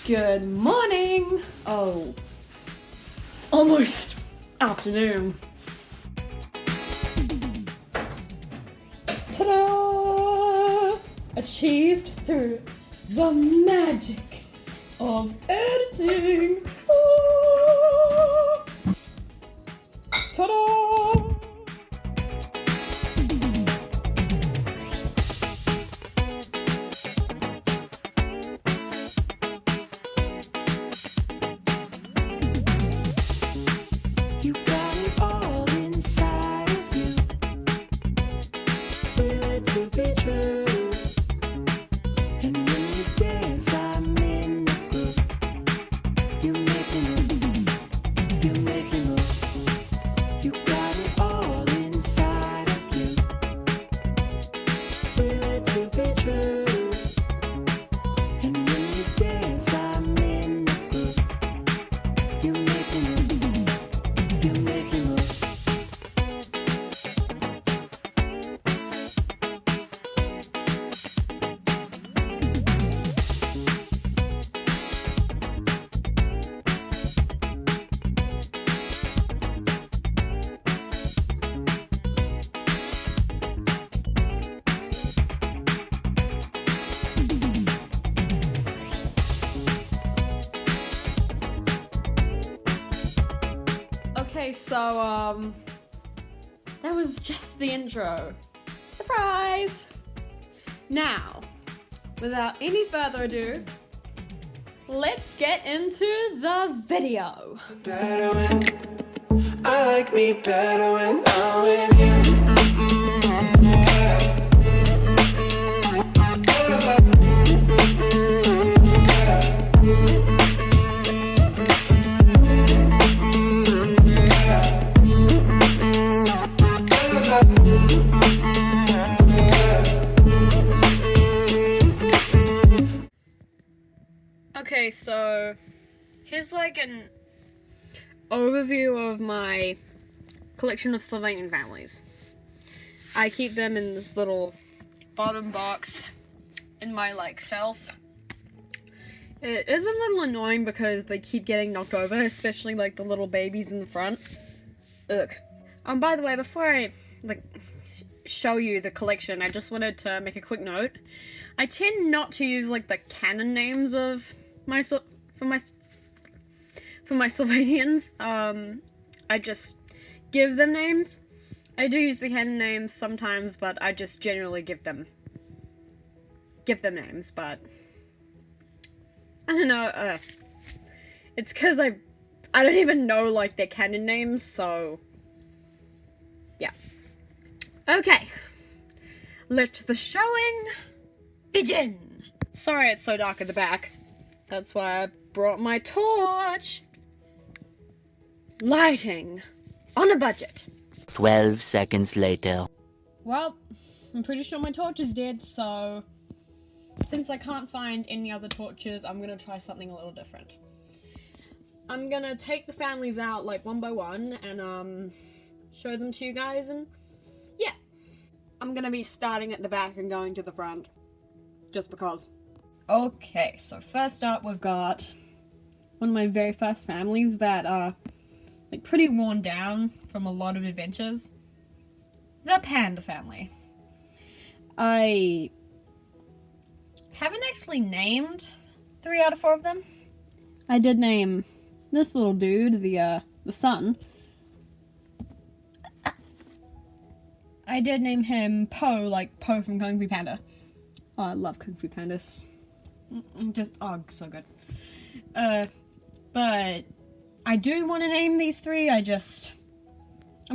Good morning! Oh, almost afternoon. Ta-da! Achieved through the magic of editing. Ah! Ta-da! You got it all inside of you. Feel it to be true. And when you dance, I'm in the groove. You make me move. You make me move. You got it all inside of you. Feel it to be true. And when you dance, I'm in the groove. You make me move. You make me move. Okay, so, that was just the intro. Surprise! Now, without any further ado, let's get into the video. Better when I like me better when I'm with you. Okay, so here's like an overview of my collection of Sylvanian families. I keep them in this little bottom box in my like shelf. It is a little annoying because they keep getting knocked over, especially like the little babies in the front. Ugh. By the way, before I like show you the collection, I just wanted to make a quick note. I tend not to use like the canon names of my for my Sylvanians. I just give them names. I do use the canon names sometimes, but I just generally give them names. But I don't know. It's because I don't even know like their canon names, so yeah. Okay, let the showing begin. Sorry it's so dark at the back. That's why I brought my torch. Lighting on a budget. 12 seconds later. Well, I'm pretty sure my torch is dead, so since I can't find any other torches, I'm gonna try something a little different. I'm gonna take the families out like one by one and show them to you guys, and yeah. I'm gonna be starting at the back and going to the front, just because. Okay, so first up we've got one of my very first families that are like pretty worn down from a lot of adventures. The panda family. I haven't actually named 3 out of 4 of them. I did name this little dude, the son. I did name him Po, like Po from Kung Fu Panda. Oh, I love Kung Fu Pandas. Just, oh, so good. But I do want to name these 3, I'm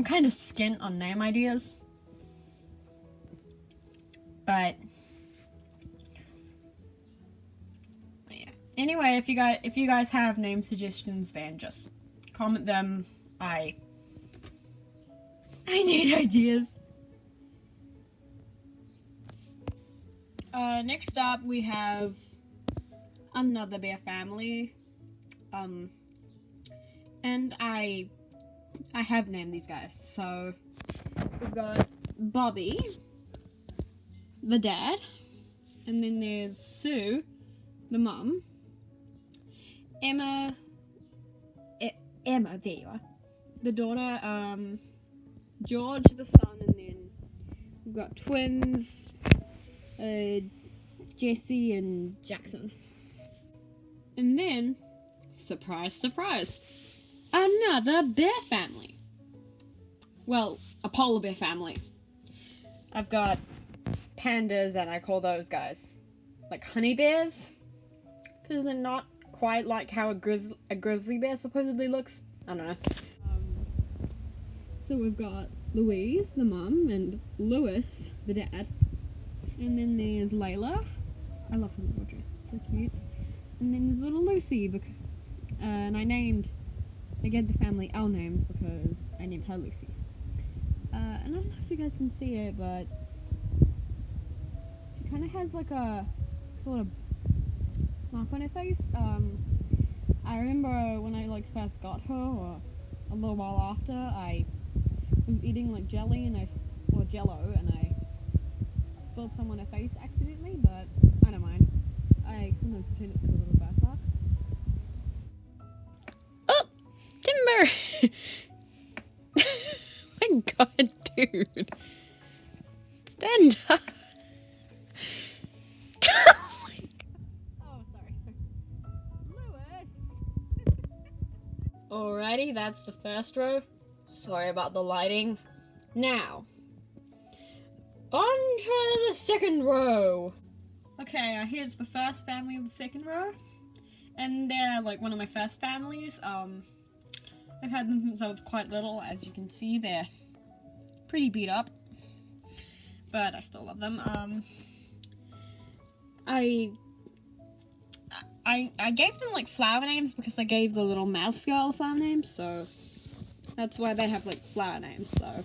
kind of skint on name ideas. But yeah. Anyway, if you guys have name suggestions, then just comment them. I need ideas. Next up we have another bear family. And I have named these guys. So we've got Bobby, the dad, and then there's Sue, the mum, Emma, Emma, there you are. The daughter, George, the son, and then we've got twins, Jesse and Jackson. And then, surprise, surprise, another bear family. Well, a polar bear family. I've got pandas, and I call those guys like honey bears, because they're not quite like how a grizzly bear supposedly looks. I don't know. So we've got Louise, the mum, and Lewis, the dad. And then there's Layla. I love her little dress, it's so cute. And then there's little Lucy, and I gave the family our names because I named her Lucy. And I don't know if you guys can see it, but she kind of has like a sort of mark on her face. I remember when I like first got her, or a little while after, I was eating like jelly or Jello, and I spilled some on her face accidentally, but I don't mind. I sometimes pretend it's like a little birthmark. Oh, Timber! My God, dude, stand up. Alrighty, that's the first row. Sorry about the lighting. Now, on to the second row. Okay, here's the first family of the second row. And they're like one of my first families. I've had them since I was quite little. As you can see, they're pretty beat up. But I still love them. I gave them like flower names because I gave the little mouse girl flower names, so that's why they have like flower names. So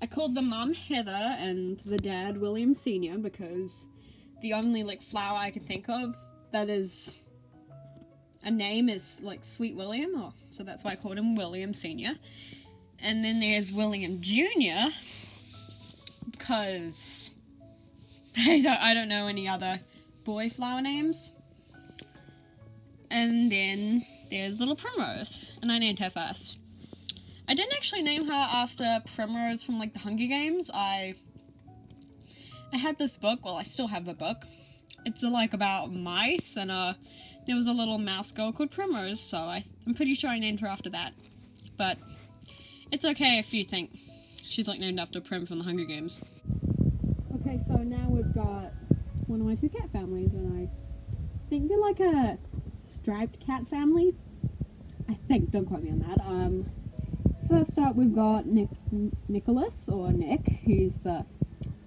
I called the mum Heather and the dad William Sr. because the only like flower I can think of that is a name is like Sweet William, so that's why I called him William Sr. And then there's William Jr. because I don't know any other boy flower names. And then there's little Primrose, and I named her first. I didn't actually name her after Primrose from like the Hunger Games. I had this book, well I still have the book. It's like about mice, and there was a little mouse girl called Primrose, so I'm pretty sure I named her after that. But it's okay if you think she's like named after Prim from the Hunger Games. Okay, so now we've got one of my two cat families, and I think they're like a striped cat family. I think, don't quote me on that. First up we've got Nicholas, or Nick, who's the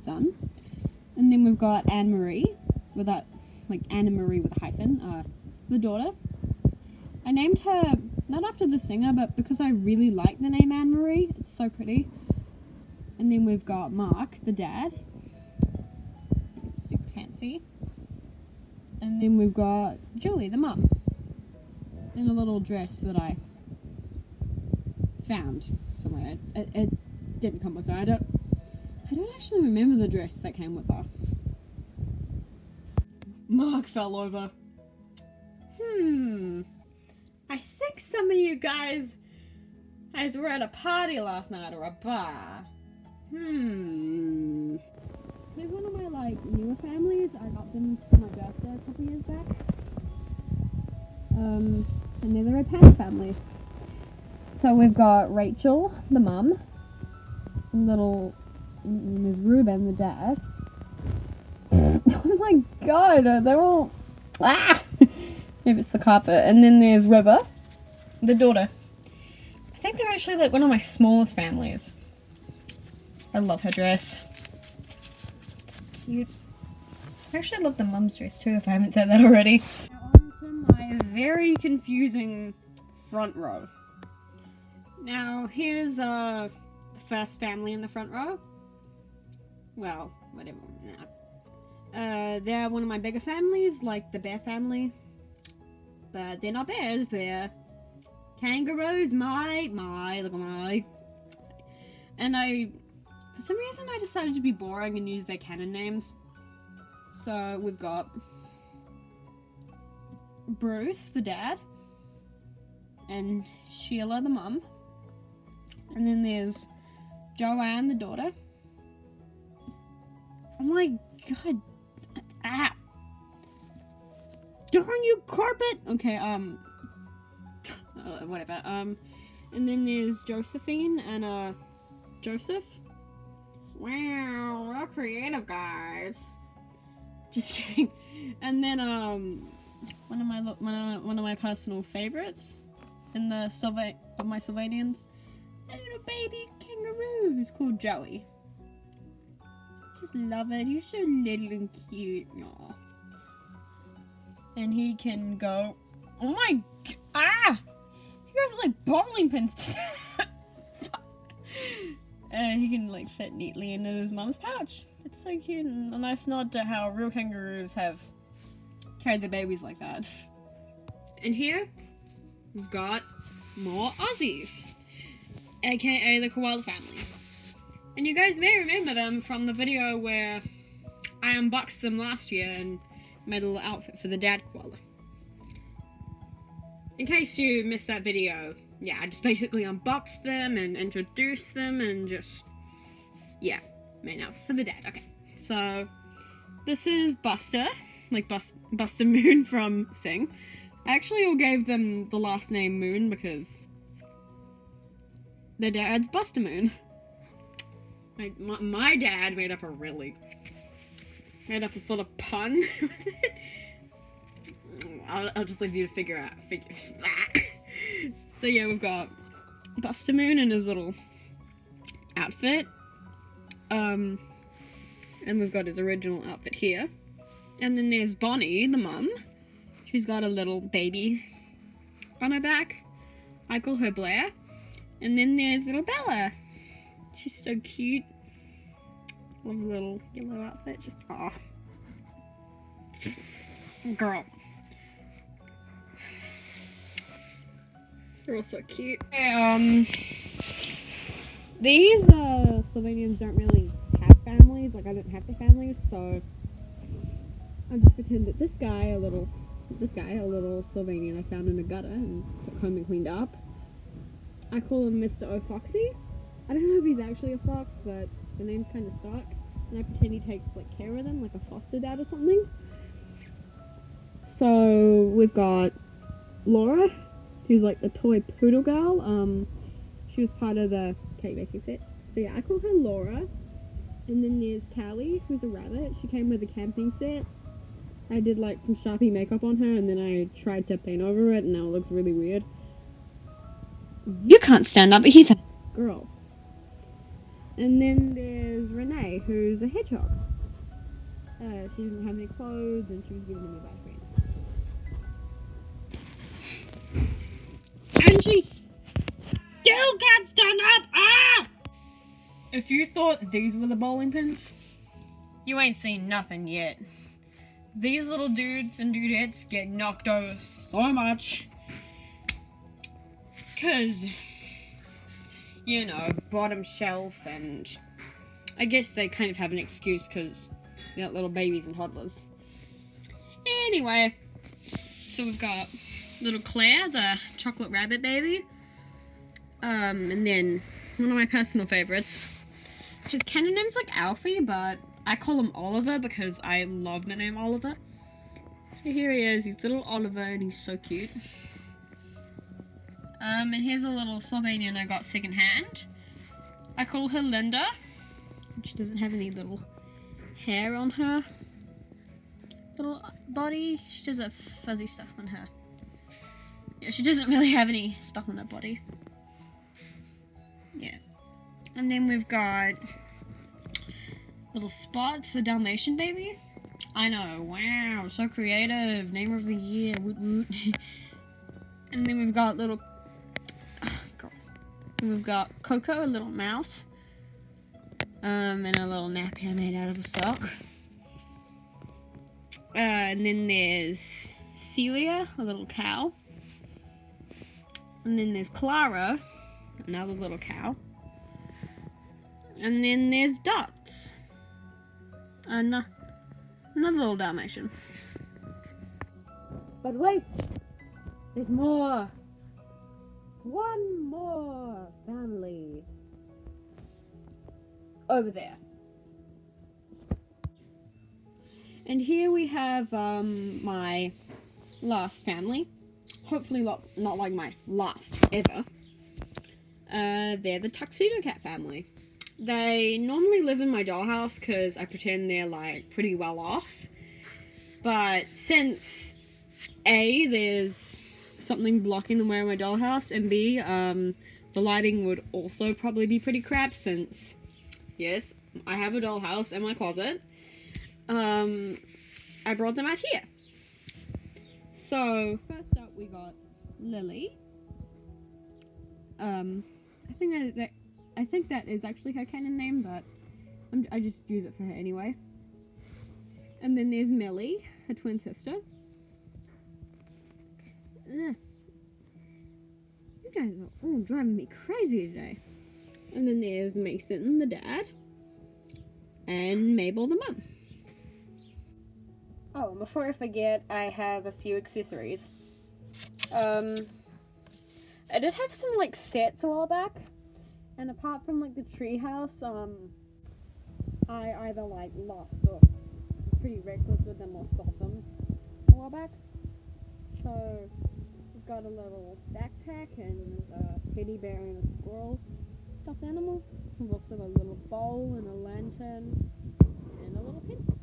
son. And then we've got Anne-Marie, without, like Anna-Marie with a hyphen, the daughter. I named her, not after the singer, but because I really like the name Anne-Marie. It's so pretty. And then we've got Mark, the dad. It's super fancy. And then we've got Julie, the mum. In a little dress that I found somewhere. It didn't come with her. I don't actually remember the dress that came with her. Mark fell over. I think some of you guys were at a party last night, or a bar. They're one of my like newer families. I got them for my birthday a couple years back. And they're the Red Panda family. So we've got Rachel, the mum, and there's Ruben, the dad. Oh my God, they're all maybe it's the carpet. And then there's River, the daughter. I think they're actually like one of my smallest families. I love her dress. It's so cute. I actually love the mum's dress too, if I haven't said that already. Now on to my very confusing front row. Now here's the first family in the front row. Well, whatever. They're one of my bigger families, like the bear family. But they're not bears, they're kangaroos, look at my. And for some reason I decided to be boring and use their canon names. So we've got Bruce, the dad. and Sheila, the mum. And then there's Joanne, the daughter. Oh my god. Ah. Darn you, carpet! Okay, whatever. And then there's Josephine and, Joseph. Wow, real creative, guys. Just kidding. And then, one of my personal favorites in the of my Sylvanians, a little baby kangaroo who's called Joey. Just love it. He's so little and cute. Aww. And he can go. Oh my! Ah! He goes like bowling pins. And he can like fit neatly into his mum's pouch. It's so cute, and a nice nod to how real kangaroos have carried their babies like that. And here we've got more Aussies, aka the koala family. And you guys may remember them from the video where I unboxed them last year and made a little outfit for the dad koala. In case you missed that video, yeah, I just basically unboxed them and introduced them and just, yeah, made an outfit for the dad. Okay, so this is Buster, like Buster Moon from Sing. I actually all gave them the last name Moon because their dad's Buster Moon. My dad made up a sort of pun with it. I'll just leave you to figure that. So yeah, we've got Buster Moon in his little outfit. And we've got his original outfit here. And then there's Bonnie, the mum. She's got a little baby on her back. I call her Blair. And then there's little Bella. She's so cute. Love the little yellow outfit. Just, aw. Girl. They're all so cute. These Sylvanians don't really have families. Like, I don't have their families, so I just pretend that this guy, a little Sylvanian I found in a gutter and took home and cleaned up. I call him Mr. O'Foxy. I don't know if he's actually a fox, but the name's kind of stuck. And I pretend he takes like care of them, like a foster dad or something. So we've got Laura, who's like the toy poodle girl. She was part of the cake baking set. So yeah, I call her Laura. And then there's Callie, who's a rabbit. She came with a camping set. I did like some Sharpie makeup on her, and then I tried to paint over it, and now it looks really weird. You can't stand up, but he's a girl. And then there's Renee, who's a hedgehog. She doesn't have any clothes, and she was given to me by a friend. And she still can't stand up! Ah! If you thought these were the bowling pins, you ain't seen nothing yet. These little dudes and dudettes get knocked over so much. 'Cause, you know, bottom shelf, and I guess they kind of have an excuse because they got little babies and toddlers. Anyway, so we've got little Claire, the chocolate rabbit baby. And then one of my personal favorites. His canon name's like Alfie, but I call him Oliver because I love the name Oliver. So here he is, he's little Oliver, and he's so cute. And here's a little Sylvanian I got secondhand. I call her Linda. She doesn't have any little hair on her little body. She does have fuzzy stuff on her. Yeah, she doesn't really have any stuff on her body. Yeah. And then we've got little Spots, the Dalmatian baby. I know, wow, so creative. Name of the year, woot woot. And then we've got little, we've got Coco, a little mouse. And a little nappy I made out of a sock. And then there's Celia, a little cow. And then there's Clara, another little cow. And then there's Dots, another little Dalmatian. But wait, there's more. one more family over there. And here we have my last family. Hopefully not like my last ever. They're the Tuxedo Cat family. They normally live in my dollhouse because I pretend they're like pretty well off. But since A, there's something blocking them wearing my dollhouse, and B, the lighting would also probably be pretty crap since, yes, I have a dollhouse in my closet. I brought them out here. So, first up we got Lily. I think that is actually her canon name, but I just use it for her anyway. And then there's Millie, her twin sister. You guys are all driving me crazy today. And then there's Mason, the dad. And Mabel, the mum. Oh, and before I forget, I have a few accessories. I did have some, like, sets a while back. And apart from, like, the treehouse, I either, like, lost or pretty reckless with them or sold them a while back. So, we've got a little backpack and a teddy bear and a squirrel stuffed animal. We've also got a little bowl and a lantern and a little pencil.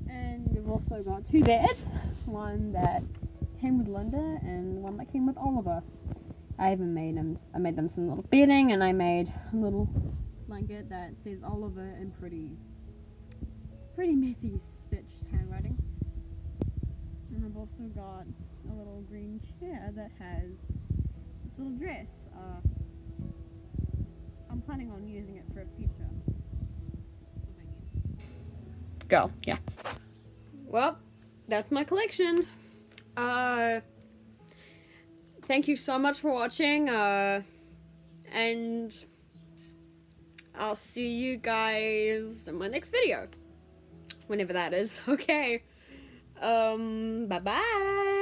And we've also got two beds, one that came with Linda and one that came with Oliver. I made them some little bedding, and I made a little blanket that says Oliver in pretty messy stitched handwriting. And I've also got a little green chair that has this little dress. I'm planning on using it for a future girl, yeah. Well, that's my collection. Thank you so much for watching, and I'll see you guys in my next video. Whenever that is. Okay. Bye-bye.